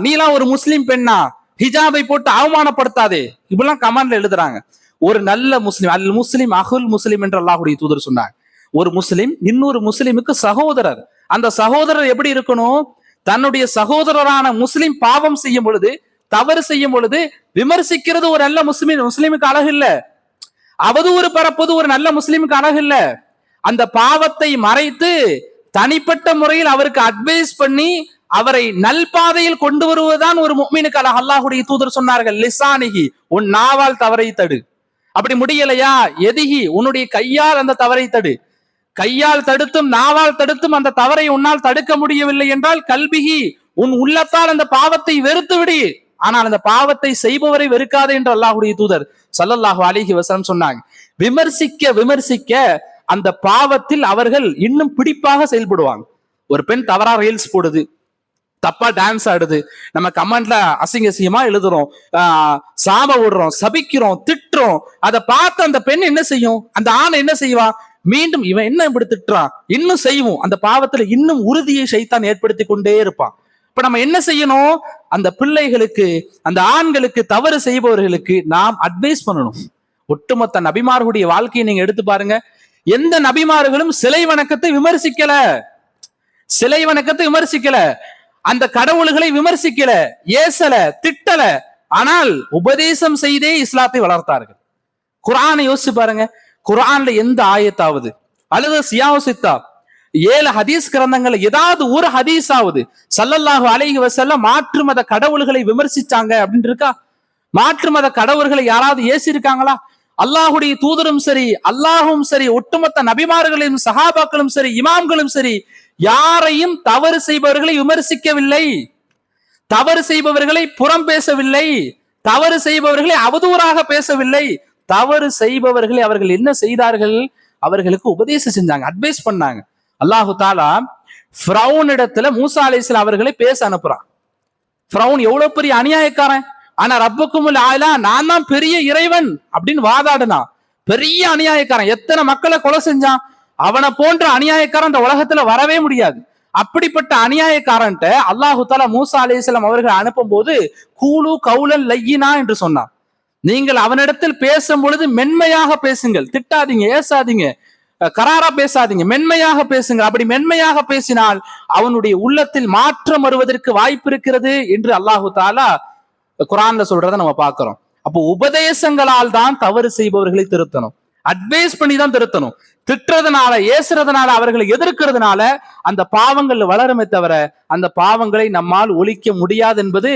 நீலாம் ஒரு முஸ்லிம் பெண்ணா, ஹிஜாபை போட்டு அவமானப்படுத்தாதே, இப்பெல்லாம் கமெண்ட்ல எழுதுறாங்க. ஒரு நல்ல முஸ்லிம், அல் முஸ்லிம் அகுல் முஸ்லிம் என்று அல்லாஹ்வுடைய தூதர் சொன்னாங்க. ஒரு முஸ்லிம் இன்னொரு முஸ்லிமுக்கு சகோதரர். அந்த சகோதரர் எப்படி இருக்கணும்? தன்னுடைய சகோதரரான முஸ்லிம் பாவம் செய்யும் பொழுது, தவறு செய்யும் பொழுது விமர்சிக்கிறது ஒரு நல்ல முஸ்லிமுக்கு அழகு இல்ல. அவதூறு பரப்பது ஒரு நல்ல முஸ்லிமுக்கு அழகு இல்ல. அந்த பாவத்தை மறைத்து தனிப்பட்ட முறையில் அவருக்கு அட்வைஸ் பண்ணி அவரை நல்பாதையில் கொண்டு வருவதுதான் ஒரு முஃமினுக்கு அழகு. அல்லாஹ்வுடைய தூதர் சொன்னார்கள், லிசானிஹி, உன் நாவால் தவறை தடு. அப்படி முடியலையா, எதிகி, உன்னுடைய கையால் அந்த தவறை தடு. கையால் தடுத்தும் நாவால் தடுத்தும் அந்த தவறை உன்னால் தடுக்க முடியவில்லை என்றால் கல்பிகி, உன் உள்ளத்தால் அந்த பாவத்தை வெறுத்து விடு. ஆனால் அந்த பாவத்தை செய்பவரை வெறுக்காது என்று அல்லாஹ்வுடைய தூதர் ஸல்லல்லாஹு அலைஹி வஸல்லம் சொன்னாங்க. விமர்சிக்க விமர்சிக்க அந்த பாவத்தில் அவர்கள் இன்னும் பிடிப்பாக செயல்படுவாங்க. ஒரு பெண் தவறா ரீல்ஸ் போடுது, தப்பா டான்ஸ் ஆடுது, நம்ம கமெண்ட்ல அசிங்கமா எழுதுறோம், சாப விடுறோம், சபிக்கிறோம், திட்டுறோம். அதை பார்த்து அந்த பெண் என்ன செய்யும்? அந்த ஆண் என்ன செய்வா? மீண்டும் இவன் என்ன இப்படி திட்டுறான், இன்னும் செய்வோம். அந்த பாவத்துல இன்னும் உறுதியை ஷைத்தான் ஏற்படுத்தி கொண்டே இருப்பான். இப்ப நம்ம என்ன செய்யணும்? அந்த பிள்ளைகளுக்கு, அந்த ஆண்களுக்கு, தவறு செய்பவர்களுக்கு நாம் அட்வைஸ் பண்ணணும். ஒட்டுமொத்த நபிமார்களுடைய வாழ்க்கையை நீங்க எடுத்து பாருங்க. எந்த நபிமார்களும் சிலை வணக்கத்தை விமர்சிக்கல, சிலை வணக்கத்தை விமர்சிக்கல, அந்த கடவுள்களை விமர்சிக்கல, ஏசல, திட்டல. ஆனால் உபதேசம் செய்தே இஸ்லாத்தை வளர்த்தார்கள். குர்ஆனை யோசிச்சு பாருங்க. குர்ஆன்ல எந்த ஆயத்தாவது அல்லது சியாசித்தா 7 ஹதீஸ் கிரந்தங்கள்ல ஏதாவது ஒரு ஹதீஸாவது ஸல்லல்லாஹு அலைஹி வஸல்லம் மாற்று மத கடவுள்களை விமர்சிச்சாங்க அப்படின்னு இருக்கா? மாற்று மத கடவுள்களை யாராவது ஏசி இருக்காங்களா? அல்லாஹ்வுடைய தூதரும் சரி, அல்லாஹும் சரி, ஒட்டுமொத்த நபிமார்களும் சஹாபாக்களும் சரி, இமாம்களும் சரி, யாரையும் தவறு செய்பவர்களை விமர்சிக்கவில்லை, தவறு செய்பவர்களை புறம் பேசவில்லை, தவறு செய்பவர்களை அவதூறாக பேசவில்லை. தவறு செய்பவர்களை அவர்கள் என்ன செய்தார்கள்? அவர்களுக்கு உபதேசம் செஞ்சாங்க, அட்வைஸ் பண்ணாங்க. அல்லாஹு தாலா ஃபிரௌன் இடத்துல மூசா அலைஹிஸ்ஸலாம் அவர்களை பேச அனுப்புறான். ஃபிரௌன் எவ்வளவு பெரிய அநியாயக்காரன், ஆனா ரப்புக்குமுல் ஆலா, நான் தான் பெரிய இறைவன் அப்படின்னு வாதாடுனா. பெரிய அநியாயக்காரன், எத்தனை மக்களை கொலை செஞ்சான். அவனை போன்ற அநியாயக்காரன் இந்த உலகத்துல வரவே முடியாது. அப்படிப்பட்ட அநியாயக்காரன்ட்ட அல்லாஹு தாலா மூசா அலைஹிஸ்ஸலாம் அவர்கள் அனுப்பும் போது கூலு கௌலன் லையினா என்று சொன்னான். நீங்கள் அவனிடத்தில் பேசும் பொழுது மென்மையாக பேசுங்கள், திட்டாதீங்க, ஏசாதீங்க, கராரா பேசாதீங்க, மென்மையாக பேசுங்க. அப்படி மென்மையாக பேசினால் அவனுடைய உள்ளத்தில் மாற்றம் வருவதற்கு வாய்ப்பு இருக்கிறது என்று அல்லாஹு தாலா குர்ஆன்ல சொல்றதை நம்ம பார்க்கிறோம். அப்போ உபதேசங்களால் தான் தவறு செய்பவர்களை திருத்தணும், அட்வைஸ் பண்ணி தான் திருத்தணும். திட்டுறதுனால, ஏசுறதுனால, அவர்களை எதிர்க்கிறதுனால அந்த பாவங்கள் வளருமே தவிர அந்த பாவங்களை நம்மால் ஒழிக்க முடியாது என்பது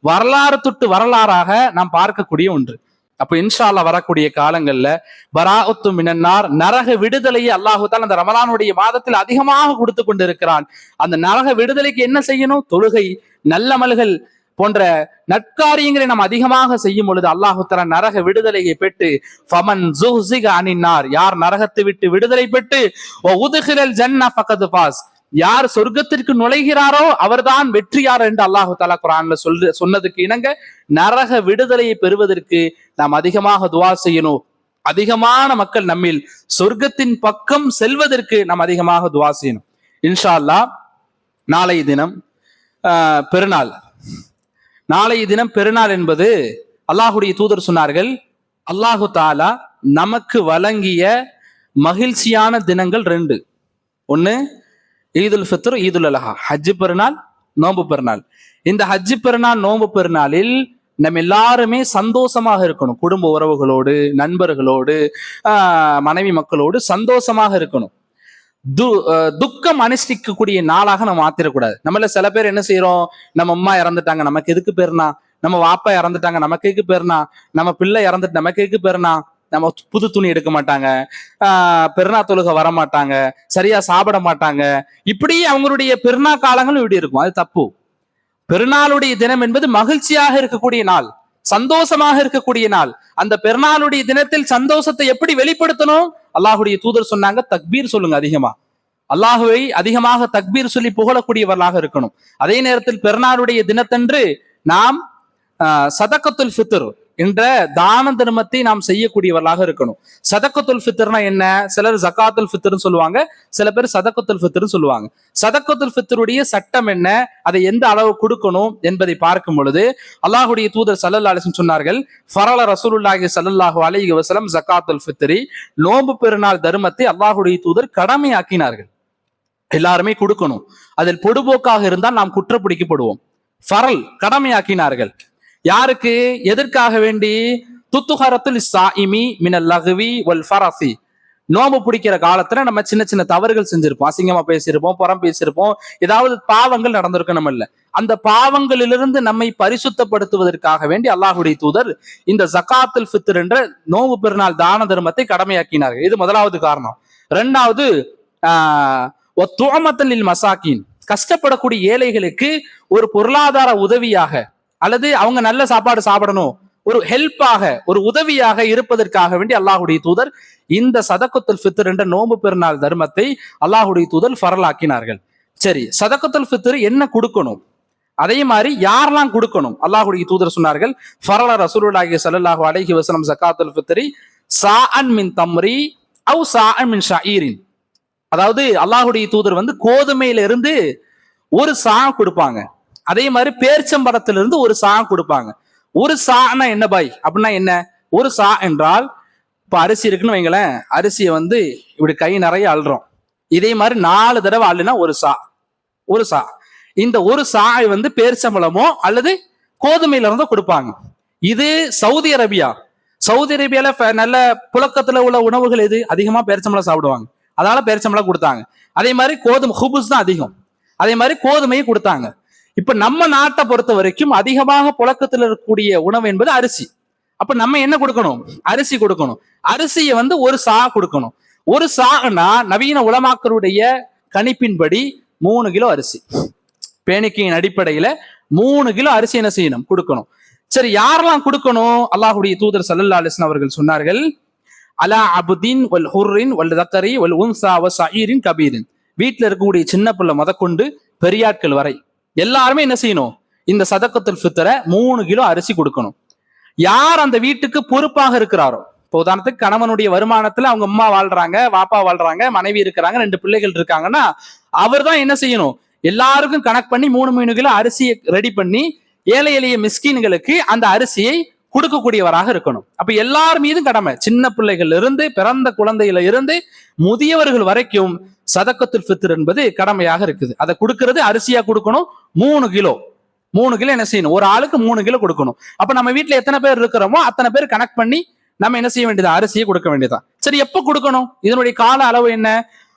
வரலாறு தொட்டு வரலாறாக நாம் பார்க்கக்கூடிய ஒன்று. அப்ப இன்ஷா அல்லாஹ் வரக்கூடிய காலங்கள்ல பராஅத்து மினன்னார், நரக விடுதலையை அல்லாஹு தஆலா அந்த ரமலானுடைய மாதத்தில் அதிகமாக கொடுத்து கொண்டிருக்கிறான். அந்த நரக விடுதலைக்கு என்ன செய்யணும்? தொழுகை, நல்லமல்கள் போன்ற நற்காரியங்களை நாம் அதிகமாக செய்யும் பொழுது அல்லாஹு தஆலா நரக விடுதலையை பெற்று ஃபமன் ஸுஹ்ஸிக அனின்னார், யார் நரகத்தை விட்டு விடுதலை பெற்று வஉத்கிலல் ஜன்னஹ ஃபகத் ஃபாஸ், யார் சொர்க்கத்திற்கு நுழைகிறாரோ அவர்தான் வெற்றியார் என்று அல்லாஹு தஆலா குர்ஆன்ல சொன்னதுக்கு இணங்க நரக விடுதலையை பெறுவதற்கு நாம் அதிகமாக துஆ செய்யணும். அதிகமான மக்கள் நம்மில் சொர்க்கத்தின் பக்கம் செல்வதற்கு நாம் அதிகமாக துஆ செய்யணும். இன்ஷா அல்லாஹ் நாளைய தினம் பெருநாள். நாளைய தினம் பெருநாள் என்பது அல்லாஹ்வுடைய தூதர் சொன்னார்கள், அல்லாஹு தாலா நமக்கு வழங்கிய மகிழ்ச்சியான தினங்கள் 2. ஒன்னு ஈதுல் ஃபித்ர், ஈதுல் அல்ஹா, ஹஜ்ஜு பெருநாள், நோன்பு பெருநாள். இந்த ஹஜ்ஜு பெருநாள், நோன்பு பெருநாளில் நம்ம எல்லாருமே சந்தோஷமாக இருக்கணும். குடும்ப உறவுகளோடு, நண்பர்களோடு, மனைவி மக்களோடு சந்தோஷமாக இருக்கணும். துக்கம் அனுஷ்டிக்கக்கூடிய நாளாக நம்ம மாத்திரக்கூடாது. நம்மள சில பேர் என்ன செய்யறோம்? நம்ம அம்மா இறந்துட்டாங்க, நமக்கு எதுக்கு பெருனா? நம்ம வாப்பா இறந்துட்டாங்க, நமக்கு எதுக்கு பெருனா? நம்ம பிள்ளை இறந்துட்டு நமக்கு எதுக்கு பெருனா? நம்ம புது துணி எடுக்க மாட்டாங்க, பெருநா தொழுகை வர மாட்டாங்க, சரியா சாப்பிட மாட்டாங்க. இப்படி அவங்களுடைய பெருநா காலங்களும் இப்படி இருக்கும். அது தப்பு. பெருநாளுடைய தினம் என்பது மகிழ்ச்சியாக இருக்கக்கூடிய நாள், சந்தோஷமாக இருக்கக்கூடிய நாள். அந்த பெருநாளுடைய தினத்தில் சந்தோஷத்தை எப்படி வெளிப்படுத்தணும்? அல்லாஹுடைய தூதர் சொன்னாங்க, தக்பீர் சொல்லுங்க அதிகமா. அல்லாஹுவை அதிகமாக தக்பீர் சொல்லி புகழக்கூடியவர்களாக இருக்கணும். அதே நேரத்தில் பெருநாளுடைய தினத்தன்று நாம் சதக்கத்துல் ஃபித்ர் என்ற தான தர்மத்தை நாம் செய்யக்கூடியவர்களாக இருக்கணும். சதக்கத்துல் ஃபித்ர்னா என்ன? சிலர் ஜகாத்துல் ஃபித்ர்னு சொல்லுவாங்க, சில பேர் சதக்கத்துல் ஃபித்ர்னு சொல்லுவாங்க. சதக்கத்துல் ஃபித்ருடைய சட்டம் என்ன, அதை எந்த அளவு கொடுக்கணும் என்பதை பார்க்கும் பொழுது அல்லாஹுடைய தூதர் ஸல்லல்லாஹு அலைஹி வஸல்லம் சொன்னார்கள், ஃபரல ரசூலுல்லாஹி ஸல்லல்லாஹு அலைஹி வஸல்லம் ஜகாத்துல் ஃபித்ரி, நோன்பு பெருநாள் தர்மத்தை அல்லாஹுடைய தூதர் கடமையாக்கினார்கள். எல்லாருமே கொடுக்கணும். அதில் பொடுபோக்காக இருந்தால் நாம் குற்றப்பிடிக்கப்படுவோம். ஃபரல் கடமையாக்கினார்கள். யாருக்கு? எதற்காக வேண்டி? துத்துஹரத்துல் ஸாயிமி மினல் லஹ்வி வல் ஃபரசி. நோம்பு பிடிக்கிற காலத்துல நம்ம சின்ன சின்ன தவறுகள் செஞ்சிருப்போம், அசிங்கமா பேசியிருப்போம், புறம் பேசியிருப்போம், ஏதாவது பாவங்கள் நடந்திருக்கு நம்ம இல்ல. அந்த பாவங்களிலிருந்து நம்மை பரிசுத்தப்படுத்துவதற்காக வேண்டி அல்லாஹுடைய தூதர் இந்த ஜகாத்துல் ஃபித்ர் என்ற நோம்பு பெருநாள் தான தர்மத்தை கடமையாக்கினார்கள். இது முதலாவது காரணம். இரண்டாவது, மசாக்கின், கஷ்டப்படக்கூடிய ஏழைகளுக்கு ஒரு பொருளாதார உதவியாக அல்லது அவங்க நல்ல சாப்பாடு சாப்பிடணும், ஒரு ஹெல்ப்பாக, ஒரு உதவியாக இருப்பதற்காக வேண்டி அல்லாஹுடைய தூதர் இந்த சதக்கத்துல் ஃபித்ர் என்ற நோம்பு பெருநாள் தர்மத்தை அல்லாஹுடைய தூதர் ஃபரலாக்கினார்கள். சரி, சதக்கத்துல் ஃபித்ர் என்ன கொடுக்கணும், அதே மாதிரி யாரெல்லாம் கொடுக்கணும்? அல்லாஹுடைய தூதர் சொன்னார்கள், ஃபரல ரசூலுல்லாஹி ஸல்லல்லாஹு அலைஹி வஸல்லம் ஜகாத்துல் ஃபித்ரி சாஅன் மின் தம்ரி அவ் சாஅன் மின் ஷஈரின். அதாவது அல்லாஹுடைய தூதர் கோதுமையில இருந்து ஒரு சா கொடுப்பாங்க, அதே மாதிரி பேர்ச்சம்பரத்திலிருந்து ஒரு சா கொடுப்பாங்க. ஒரு சானா என்ன பாய் அப்படின்னா என்ன? ஒரு சா என்றால், இப்ப அரிசி இருக்குன்னு வைங்களேன், அரிசியை இப்படி கை நிறைய அள்ளுறோம், இதே மாதிரி 4 தடவை அள்ளுனா ஒரு சா. ஒரு சா. இந்த ஒரு சாய் பேர்ச்சம்பளமோ அல்லது கோதுமையில இருந்தோ கொடுப்பாங்க. இது சவுதி அரேபியா. சவுதி அரேபியால நல்ல புழக்கத்துல உள்ள உணவுகள் எது? அதிகமா பேர்ச்சம்பளம் சாப்பிடுவாங்க, அதனால பேரிச்சம்பளம் கொடுத்தாங்க. அதே மாதிரி கோதுமை ஹுபுஸ் தான் அதிகம், அதே மாதிரி கோதுமையை கொடுத்தாங்க. இப்ப நம்ம நாட்டை பொறுத்த வரைக்கும் அதிகமாக புழக்கத்தில் இருக்கக்கூடிய உணவு என்பது அரிசி. அப்ப நம்ம என்ன கொடுக்கணும்? அரிசி கொடுக்கணும். அரிசியை ஒரு சா கொடுக்கணும். ஒரு சானா நவீன உலமாக்களுடைய கணிப்பின்படி 3 கிலோ அரிசி. பேணிக்கையின் அடிப்படையில 3 கிலோ அரிசி என்ன செய்யணும்? கொடுக்கணும். சரி, யாரெல்லாம் கொடுக்கணும்? அல்லாஹுடைய தூதர் ஸல்லல்லாஹு அலைஹி வஸல்லம் அவர்கள் சொன்னார்கள், அலா அபுதீன் வல் ஹுர்ரின் வல் தக்கரி வல் உன்சா வ ஸஈரின் கபீரின். வீட்டுல இருக்கக்கூடிய சின்ன பிள்ளை முதற்கொண்டு பெரியாட்கள் வரை எல்லாருமே என்ன செய்யணும்? இந்த சதக்கத்துல் ஃபித்ர 3 கிலோ அரிசி கொடுக்கணும். யார் அந்த வீட்டுக்கு பொறுப்பாக இருக்கிறாரோ, இப்போ உதாரணத்துக்கு கணவனுடைய வருமானத்துல அவங்க அம்மா வாழ்றாங்க, வாப்பா வாழ்றாங்க, மனைவி இருக்கிறாங்க, 2 பிள்ளைகள் இருக்காங்கன்னா அவர் தான் என்ன செய்யணும்? எல்லாருக்கும் கணக்கு பண்ணி 3 கிலோ அரிசியை ரெடி பண்ணி ஏழை எளிய மிஸ்கீன்களுக்கு அந்த அரிசியை கொடுக்கக்கூடியவராக இருக்கணும். அப்ப எல்லார் மீதும் கடமை. சின்ன பிள்ளைகள் இருந்து, பிறந்த குழந்தையில இருந்து முதியவர்கள் வரைக்கும் சதக்கத்துல் ஃபித்ர் என்பது கடமையாக இருக்குது. அதை கொடுக்கிறது அரிசியா கொடுக்கணும். 3 கிலோ என்ன செய்யணும்? ஒரு ஆளுக்கு 3 கிலோ கொடுக்கணும். அப்ப நம்ம வீட்டுல எத்தனை பேர் இருக்கிறோமோ அத்தனை பேர் கனெக்ட் பண்ணி நம்ம என்ன செய்ய வேண்டியது? அரிசியை கொடுக்க வேண்டியதான். சரி, எப்ப கொடுக்கணும்? இதனுடைய கால அளவு என்ன?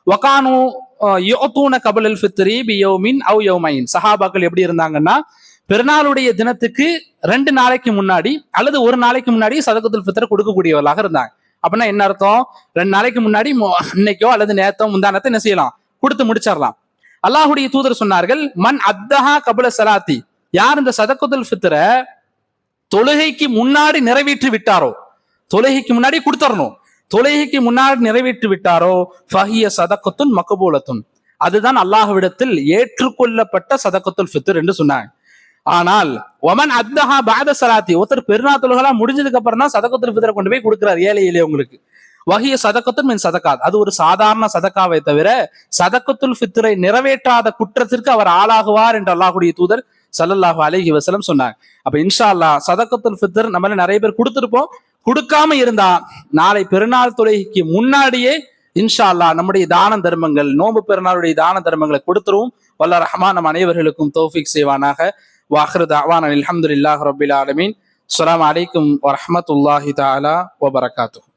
வகானு யுஅதூன கபலல் ஃபித்ரி பியௌமின் அவ் யௌமைன். சஹாபாக்கள் எப்படி இருந்தாங்கன்னா, பெருநாளுடைய தினத்துக்கு 2 நாளைக்கு முன்னாடி அல்லது 1 நாளைக்கு முன்னாடி சதக்கத்துல் ஃபித்ர் கொடுக்கக்கூடியவர்களாக இருந்தாங்க. அப்படின்னா என்ன அர்த்தம்? 2 நாளைக்கு முன்னாடி இன்னைக்கோ அல்லது நேத்தோ முந்தானத்தை என்ன செய்யலாம்? கொடுத்து முடிச்சிடலாம். அல்லாஹுடைய தூதர் சொன்னார்கள், மன் அத்தஹா கபல சலாத்தி. யார் இந்த சதக்கத்துல் ஃபித்ர தொழுகைக்கு முன்னாடி நிறைவேற்றி விட்டாரோ, தொழுகைக்கு முன்னாடி கொடுத்துடணும், தொழுகைக்கு முன்னாடி நிறைவேற்றி விட்டாரோ, ஃபஹிய சதக்கத்துன் மக்பூலத்துன். அதுதான் அல்லாஹ்விடத்தில் ஏற்றுக்கொள்ளப்பட்ட சதக்கத்துல் ஃபித்ர் என்று சொன்னாங்க. ஆனால் ஒமன் அத்தஹா பாத சலாத்தி, ஒருத்தர் பெருநாள் தொழுகைலாம் முடிஞ்சதுக்கு அப்புறம் தான் சதக்கத்துல் ஃபித்ர கொண்டு போய் கொடுக்கிறார் ஏழை எளியவங்களுக்கு. வஹிய சதக்கத்துன் மின் சதக்காத். அது ஒரு சாதாரண சதக்காவை தவிர சதக்கத்துல் ஃபித்ரை நிறைவேற்றாத குற்றத்திற்கு அவர் ஆளாகுவார் என்று அல்லாஹ்வுடைய தூதர் ஸல்லல்லாஹு அலைஹி வஸல்லம் சொன்னாங்க. அப்ப இன்ஷா அல்லாஹ் சதக்கத்துல் ஃபித்ர் நம்மள நிறைய பேர் கொடுத்திருப்போம். கொடுக்காம இருந்தா நாளை பெருநாள் தொழுகைக்கு முன்னாடியே இன்ஷா அல்லாஹ் நம்முடைய தான தர்மங்கள், நோன்பு பெருநாளுடைய தான தர்மங்களை கொடுத்துருவோம். வல்ல ரஹ்மான் நம் அனைவர்களுக்கும் தௌஃபீக் செய்வானாக. வாஹிரு தஅவானா அல்ஹம்துலில்லாஹி ரப்பில் ஆலமீன். அஸ்ஸலாமு அலைக்கும் வரஹ்மத்துல்லாஹி தஆலா வபரகாத்துஹு.